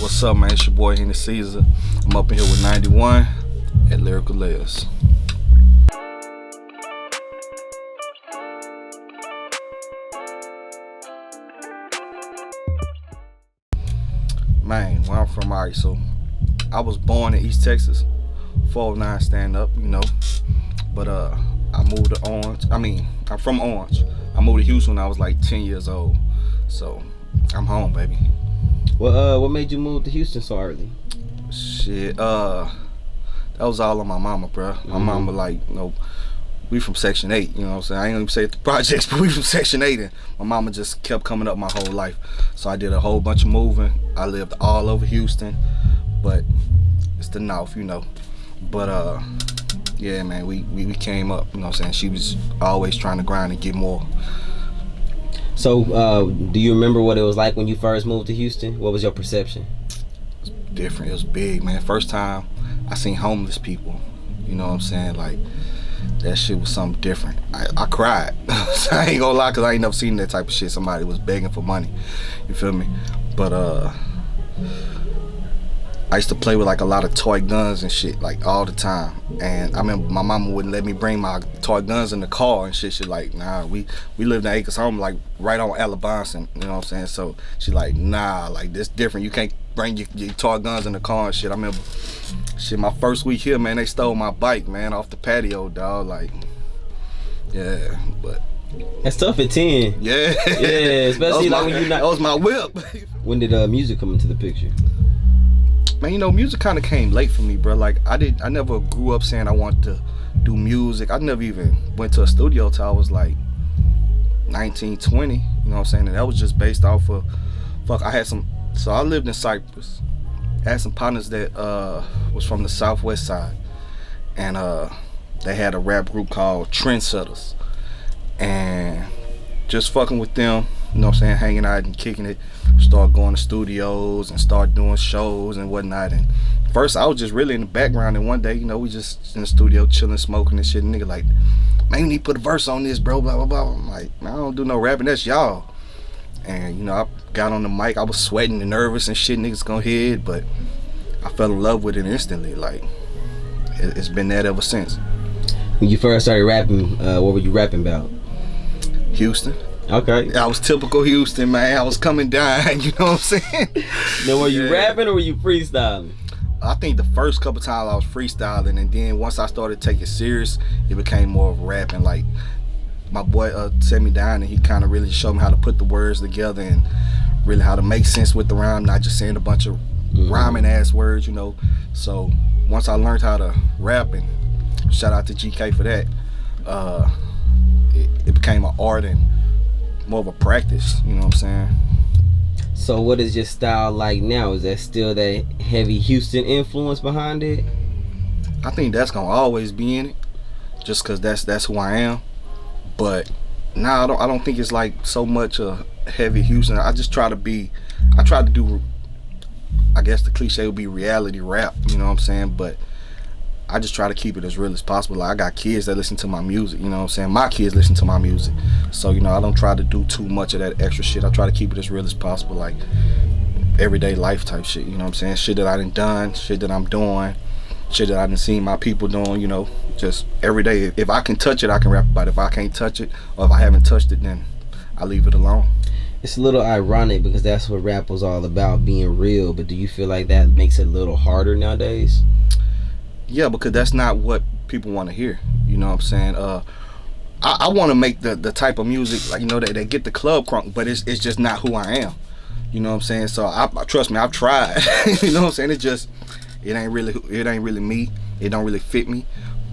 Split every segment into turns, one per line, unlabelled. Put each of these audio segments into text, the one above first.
What's up, man? It's your boy Henny Ceasar. I'm up in here with 91 at Lyrical. Man, where I'm from, alright, so I was born in East Texas, 409 stand up, but I moved to Orange. I'm from Orange. I moved to Houston when I was like 10 years old, so I'm home, baby.
Well, what made you move to Houston so early?
Shit, that was all on my mama, bro. My mama, like, we from Section 8, you know what I'm saying? I ain't gonna even say the projects, but we from Section 8, and my mama just kept coming up my whole life. So I did a whole bunch of moving. I lived all over Houston, but it's the North, But, yeah, man, we came up, you know what I'm saying? She was always trying to grind and get more.
So, do you remember what it was like when you first moved to Houston? What was your perception?
It was different. It was big, man. First time I seen homeless people, you know what I'm saying? Like, that shit was something different. I cried. I ain't gonna lie, because I ain't never seen that type of shit. Somebody was begging for money. You feel me? But, I used to play with like a lot of toy guns and shit like all the time, and I remember my mama wouldn't let me bring my toy guns in the car and shit. She like, nah, we lived in Acres Home, like right on Alabama, you know what I'm saying? So she like, nah, like this different. You can't bring your toy guns in the car and shit. I remember, shit, my first week here, man, they stole my bike, man, off the patio, dog. Like, yeah, but
that's tough at 10.
Yeah,
especially like when you're not.
That was my whip.
When did music come into the picture?
Man, music kind of came late for me, bro. Like, I never grew up saying I wanted to do music. I never even went to a studio till I was like 19, 20, you know what I'm saying? And that was just based off of, so I lived in Cypress. I had some partners that was from the southwest side. And they had a rap group called Trendsetters. And just fucking with them, you know what I'm saying, hanging out and kicking it, start going to studios and start doing shows and whatnot. And first I was just really in the background, and one day, we just in the studio chilling, smoking and shit, and nigga like, man, you need to put a verse on this, bro, blah, blah, blah. I'm like, man, I don't do no rapping, that's y'all. And, I got on the mic, I was sweating and nervous and shit, niggas gonna hear it, but I fell in love with it instantly. Like, it's been that ever since.
When you first started rapping, what were you rapping about?
Houston.
Okay.
I was typical Houston, man. I was coming down, you know what I'm saying?
Now, were you rapping or were you freestyling?
I think the first couple times I was freestyling, and then once I started taking it serious, it became more of rapping. Like, my boy set me down, and he kind of really showed me how to put the words together and really how to make sense with the rhyme, not just saying a bunch of rhyming ass words, So once I learned how to rap, and shout out to GK for that, it became an art and more of a practice, you know what I'm saying?
So what is your style like now? Is that still that heavy Houston influence behind it?
I think that's gonna always be in it, just cause that's who I am. But now I don't think it's like so much a heavy Houston. I try to do, I guess the cliche would be reality rap, you know what I'm saying? But I just try to keep it as real as possible. Like, I got kids that listen to my music, you know what I'm saying? My kids listen to my music. So, I don't try to do too much of that extra shit. I try to keep it as real as possible, like everyday life type shit, you know what I'm saying? Shit that I done, shit that I'm doing, shit that I done seen my people doing, just every day. If I can touch it, I can rap about it. If I can't touch it, or if I haven't touched it, then I leave it alone.
It's a little ironic because that's what rap was all about, being real. But do you feel like that makes it a little harder nowadays?
Yeah, because that's not what people want to hear. You know what I'm saying? I want to make the type of music, like, that get the club crunk, but it's just not who I am. You know what I'm saying? So I trust me, I've tried. You know what I'm saying? It ain't really me. It don't really fit me.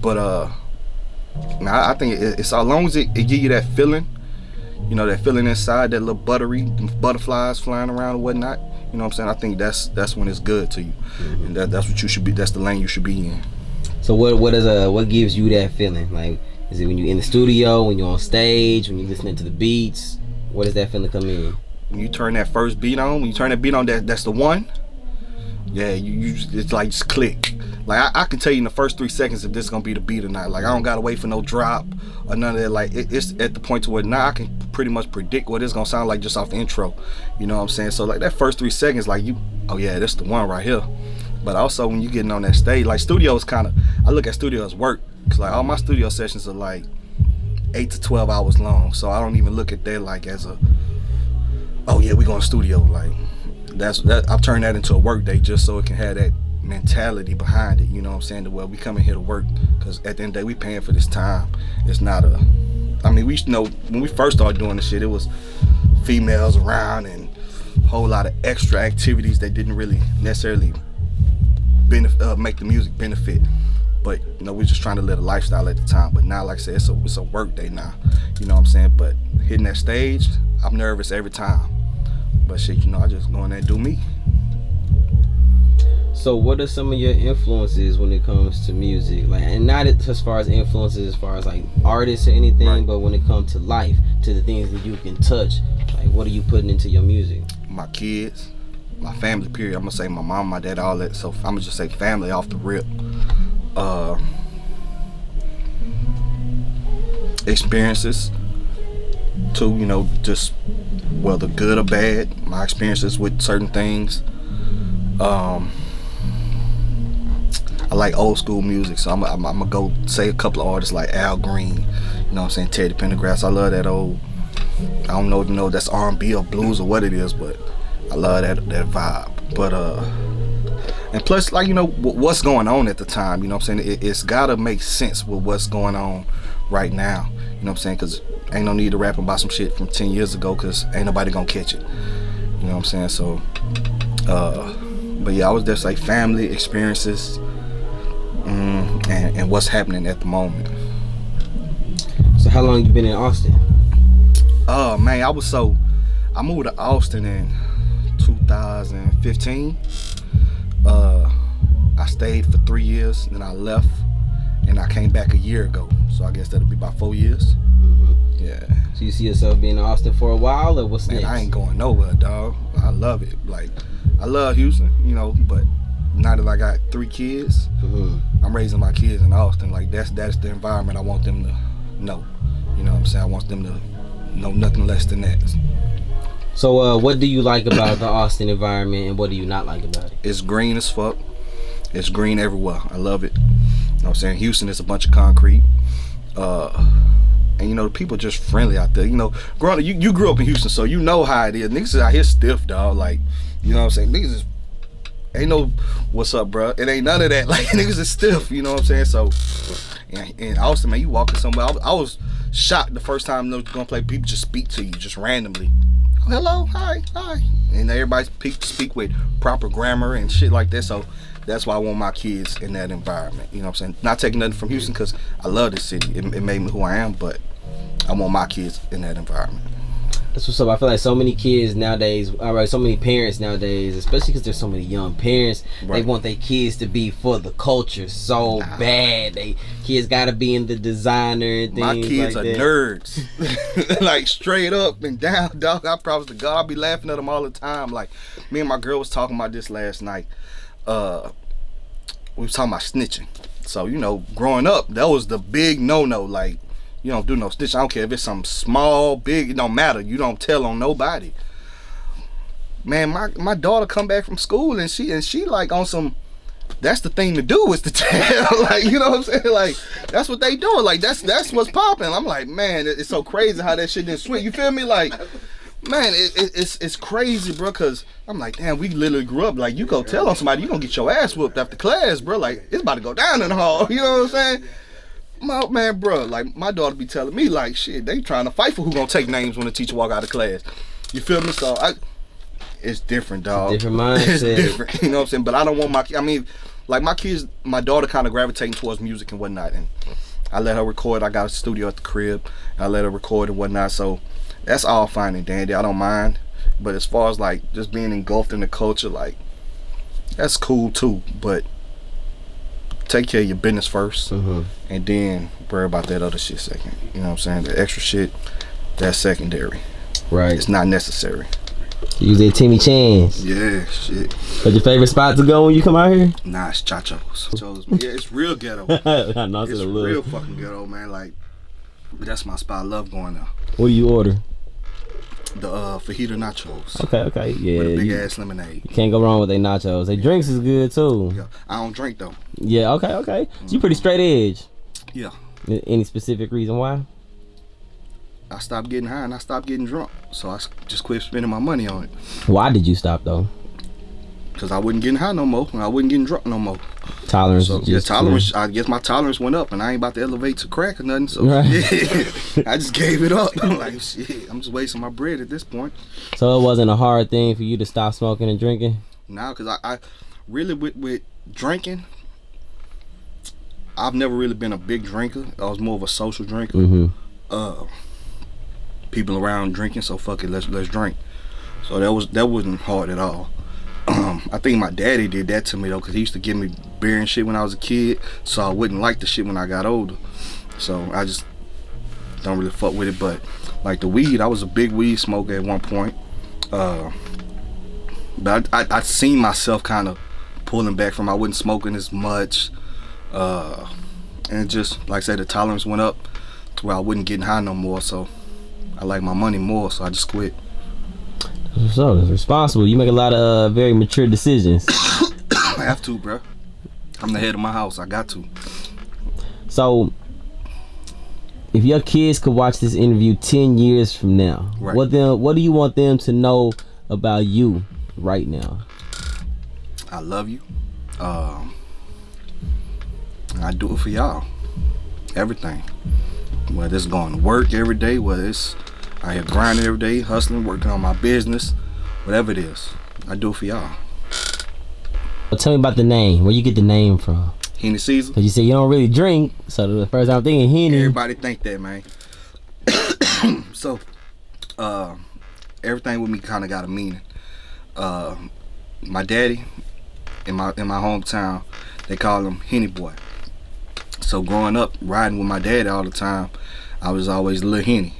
But I think it's as long as it give you that feeling, that feeling inside, that little butterflies flying around and whatnot. You know what I'm saying? I think that's when it's good to you, and that's what you should be. That's the lane you should be in.
So what gives you that feeling? Like, is it when you're in the studio, when you're on stage, when you're listening to the beats? Where does that feeling come in?
When you turn that first beat on, that's the one. Yeah, it's like just click. Like, I can tell you in the first 3 seconds if this is gonna be the beat or not. Like, I don't gotta wait for no drop or none of that. Like, it's at the point to where now I can pretty much predict what it's gonna sound like just off the intro. You know what I'm saying? So like that first 3 seconds, like oh yeah, this the one right here. But also when you getting on that stage, like studios kind of, I look at studio as work, cause like all my studio sessions are like 8 to 12 hours long. So I don't even look at that like as a, oh yeah, we going to studio. Like that I've turned that into a work day just so it can have that mentality behind it. You know what I'm saying? Well, we coming here to work, cause at the end of the day we paying for this time. It's not a, I mean, we know when we first started doing this shit, it was females around and a whole lot of extra activities that didn't really necessarily make the music benefit. But you know, we're just trying to live a lifestyle at the time. But now, like I said, it's a work day now. You know what I'm saying? But hitting that stage, I'm nervous every time. But shit, you know, I just go in there and do me.
So what are some of your influences when it comes to music? Like, and not as far as influences as far as like artists or anything, right, but when it comes to life, to the things that you can touch, like what are you putting into your music? My
kids, my family, period. I'm gonna say my mom, my dad, all that. So I'm gonna just say family off the rip. Experiences too, you know, just whether good or bad, my experiences with certain things. I like old school music, so I'm gonna go say a couple of artists like Al Green, you know what I'm saying, Teddy Pendergrass. I love that old, I don't know that's R&B or blues or what it is, but I love that vibe. But and plus, like, you know, what's going on at the time, you know what I'm saying, it's gotta make sense with what's going on right now, you know what I'm saying, because ain't no need to rap about some shit from 10 years ago, because ain't nobody gonna catch it, you know what I'm saying. So but yeah, I was just like family experiences, and what's happening at the moment.
So how long you been in Austin?
Man, I moved to Austin in 2015. I stayed for 3 years, then I left, and I came back a year ago. So I guess that'll be about 4 years. Mm-hmm. Yeah.
So you see yourself being in Austin for a while, or what's next?
I ain't going nowhere, dog. I love it. Like, I love Houston, you know, but now that I got 3 kids, I'm raising my kids in Austin. Like, that's the environment I want them to know. You know what I'm saying? I want them to know nothing less than that.
So what do you like about the Austin environment, and what do you not like about it?
It's green as fuck. It's green everywhere. I love it. You know what I'm saying? Houston is a bunch of concrete. And you know, the people just friendly out there. You know, growing up, you grew up in Houston, so you know how it is. Niggas is out here stiff, dog. Like, you know what I'm saying? Niggas is, ain't no what's up, bro. It ain't none of that. Like, niggas is stiff, you know what I'm saying? So in Austin, man, you walking somewhere, I was shocked the first time they was gonna play. People just speak to you just randomly. Oh, hello, hi, and everybody speak with proper grammar and shit like that. So that's why I want my kids in that environment. You know what I'm saying? Not taking nothing from Houston, because I love this city. It made me who I am, but I want my kids in that environment.
That's what's up. I feel like so many kids nowadays, so many parents nowadays, especially because there's so many young parents, right, they want their kids to be for the culture so bad. They kids gotta be in the designer and things like that. My kids are
nerds. Like, straight up and down, dog. I promise to God, I'll be laughing at them all the time. Like, me and my girl was talking about this last night. We was talking about snitching. So, you know, growing up, that was the big no-no. Like, you don't do no snitch. I don't care if it's something small, big, it don't matter. You don't tell on nobody. Man, my daughter come back from school and she like on some, that's the thing to do, is to tell. Like, you know what I'm saying? Like, that's what they doing. Like, that's what's popping. I'm like, man, it's so crazy how that shit didn't switch. You feel me? Like, man, it's crazy, bro, because I'm like, damn, we literally grew up, like, you go tell on somebody, you gonna get your ass whooped after class, bro. Like, it's about to go down in the hall. You know what I'm saying? Man, bro, like, my daughter be telling me, like, shit, they trying to fight for who gonna take names when the teacher walk out of class. You feel me? So it's different, dog.
It's different mindset.
It's different, you know what I'm saying? But I don't want like, my kids, my daughter kind of gravitating towards music and whatnot, and I let her record. I got a studio at the crib. I let her record and whatnot, so that's all fine and dandy. I don't mind. But as far as, like, just being engulfed in the culture, like, that's cool too, but take care of your business first, and then worry about that other shit second. You know what I'm saying? The extra shit, that's secondary. Right. It's not necessary.
Use that Timmy Chance.
Yeah, shit.
What's your favorite spot to go when you come out here?
Nah, it's Chacho's. Yeah, it's real ghetto. I know, it's real fucking ghetto, man. Like, but that's my spot. I love going there.
What do you order?
The fajita nachos.
Okay, yeah.
With a big ass lemonade.
You can't go wrong with their nachos. Their drinks is good too.
Yeah, I don't drink though.
Yeah, okay. So you pretty straight edge.
Yeah.
Any specific reason why?
I stopped getting high and I stopped getting drunk, so I just quit spending my money on it.
Why did you stop though?
Because I wasn't getting high no more, and I wasn't getting drunk no more.
Tolerance.
So yeah, tolerance. I guess my tolerance went up, and I ain't about to elevate to crack or nothing. So
right.
Yeah, I just gave it up. I'm like, shit, I'm just wasting my bread at this point.
So it wasn't a hard thing for you to stop smoking and drinking?
Nah, because I really with drinking, I've never really been a big drinker. I was more of a social drinker.
Mm-hmm.
People around drinking, so fuck it, let's drink. So that wasn't hard at all. I think my daddy did that to me though, because he used to give me beer and shit when I was a kid, so I wouldn't like the shit when I got older. So I just don't really fuck with it. But like the weed, I was a big weed smoker at one point. But I seen myself kind of pulling back from. I wasn't smoking as much, and just like I said, the tolerance went up to where I wasn't getting high no more. So I like my money more, so I just quit.
So it's responsible. You make a lot of very mature decisions.
I have to, bro. I'm the head of my house. I got to.
So, if your kids could watch this interview 10 years from now,
right.
what do you want them to know about you right now?
I love you. I do it for y'all. Everything. Whether it's going to work every day, whether it's I here grinding every day, hustling, working on my business, whatever it is, I do it for y'all.
Well, tell me about the name. Where you get the name from?
Henny Ceasar.
Because you said you don't really drink, so the first time I'm thinking Henny.
Everybody think that, man. So, everything with me kind of got a meaning. My daddy, in my hometown, they call him Henny Boy. So growing up, riding with my daddy all the time, I was always Lil Henny.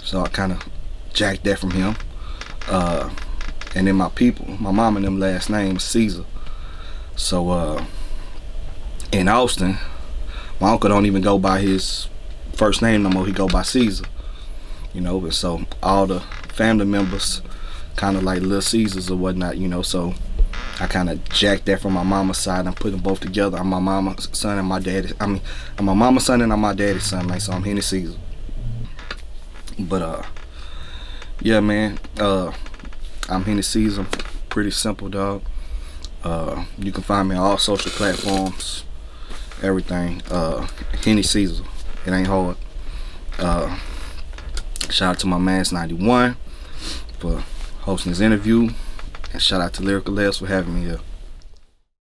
So I kind of jacked that from him. And then my people, my mom and them last name is Ceasar. So in Austin, my uncle don't even go by his first name no more. He go by Ceasar. You know, and so all the family members kind of like Little Caesars or whatnot, you know. So I kind of jacked that from my mama's side and put them both together. I'm my mama's son and my daddy. I'm my mama's son and I'm my daddy's son, man. So I'm Henny Ceasar. But yeah, man. I'm Henny Ceasar. Pretty simple, dog. You can find me on all social platforms. Everything. Henny Ceasar. It ain't hard. Shout out to my man's 91 for hosting this interview, and shout out to Lyrical for having me here.